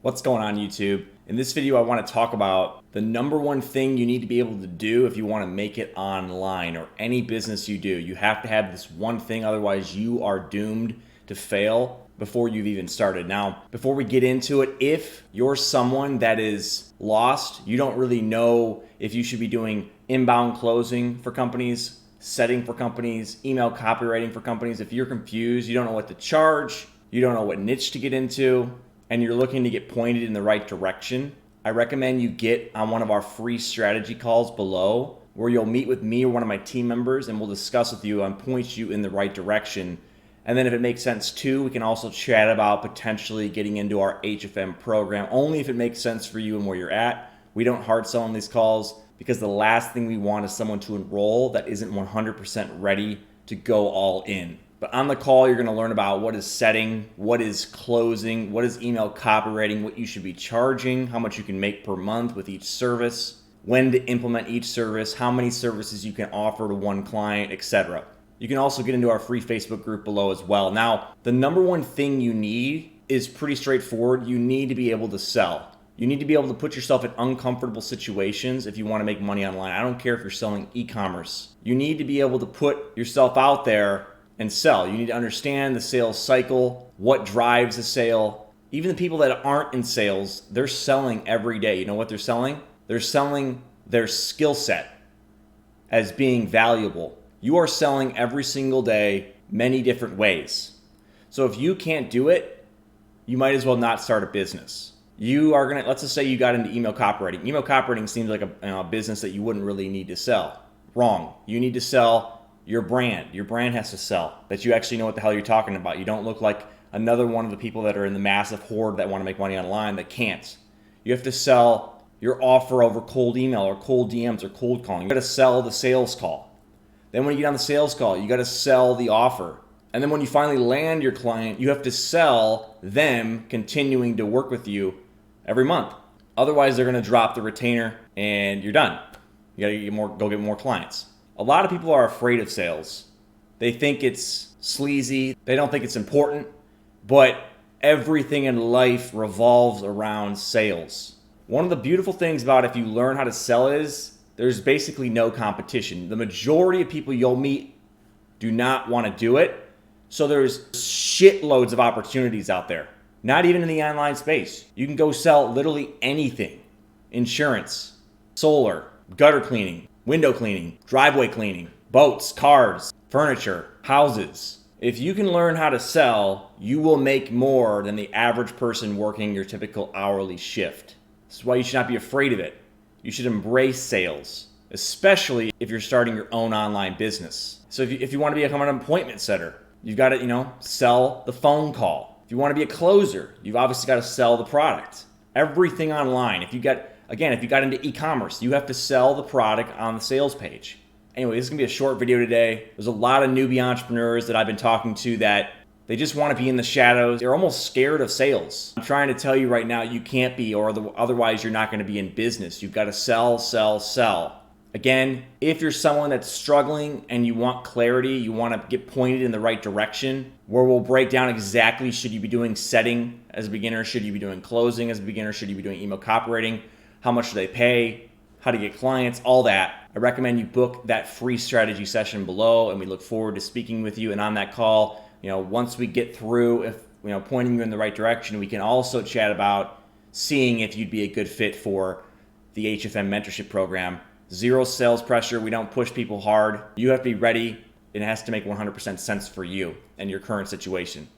What's going on, YouTube? In this video, I want to talk about the number one thing you need to be able to do if you want to make it online or any business you do. You have to have this one thing, otherwise you are doomed to fail before you've even started. Now, before we get into it, if you're someone that is lost, you don't really know if you should be doing inbound closing for companies, setting for companies, email copywriting for companies. If you're confused, you don't know what to charge, you don't know what niche to get into, and you're looking to get pointed in the right direction, I recommend you get on one of our free strategy calls below, where you'll meet with me or one of my team members and we'll discuss with you and point you in the right direction. And then if it makes sense too, we can also chat about potentially getting into our HFM program, only if it makes sense for you and where you're at. We don't hard sell on these calls because the last thing we want is someone to enroll that isn't 100% ready to go all in. But on the call, you're going to learn about what is setting, what is closing, what is email copywriting, what you should be charging, how much you can make per month with each service, when to implement each service, how many services you can offer to one client, etc. You can also get into our free Facebook group below as well. Now, the number one thing you need is pretty straightforward. You need to be able to sell. You need to be able to put yourself in uncomfortable situations if you want to make money online. I don't care if you're selling e-commerce. You need to be able to put yourself out there and sell. You need to understand the sales cycle, what drives a sale. Even the people that aren't in sales, they're selling every day. You know what they're selling? They're selling their skill set as being valuable. You are selling every single day, many different ways. So if you can't do it, you might as well not start a business. You are gonna, let's just say you got into email copywriting. Email copywriting seems like a business that you wouldn't really need to sell. Wrong. You need to sell your brand. Your brand has to sell, that you actually know what the hell you're talking about. You don't look like another one of the people that are in the massive horde that want to make money online that can't. You have to sell your offer over cold email or cold DMs or cold calling. You got to sell the sales call. Then when you get on the sales call, you got to sell the offer. And then when you finally land your client, you have to sell them continuing to work with you every month. Otherwise, they're going to drop the retainer and you're done. You got to go get more clients. A lot of people are afraid of sales. They think it's sleazy. They don't think it's important, but everything in life revolves around sales. One of the beautiful things about if you learn how to sell is there's basically no competition. The majority of people you'll meet do not want to do it. So there's shitloads of opportunities out there, not even in the online space. You can go sell literally anything: insurance, solar, gutter cleaning, window cleaning, driveway cleaning, boats, cars, furniture, houses. If you can learn how to sell, you will make more than the average person working your typical hourly shift. This is why you should not be afraid of it. You should embrace sales, especially if you're starting your own online business. So if you want to become an appointment setter, you've got to, sell the phone call. If you want to be a closer, you've obviously got to sell the product. Everything online. If you got into e-commerce, you have to sell the product on the sales page. Anyway, this is gonna be a short video today. There's a lot of newbie entrepreneurs that I've been talking to that they just want to be in the shadows. They're almost scared of sales. I'm trying to tell you right now, you can't be, or otherwise you're not gonna be in business. You've got to sell, sell, sell. Again, if you're someone that's struggling and you want clarity, you want to get pointed in the right direction, where we'll break down exactly, should you be doing setting as a beginner? Should you be doing closing as a beginner? Should you be doing email copywriting? How much do they pay? How to get clients? All that. I recommend you book that free strategy session below, and we look forward to speaking with you. And on that call, once we get through, if pointing you in the right direction, we can also chat about seeing if you'd be a good fit for the HFM mentorship program. Zero sales pressure. We don't push people hard. You have to be ready. It has to make 100% sense for you and your current situation.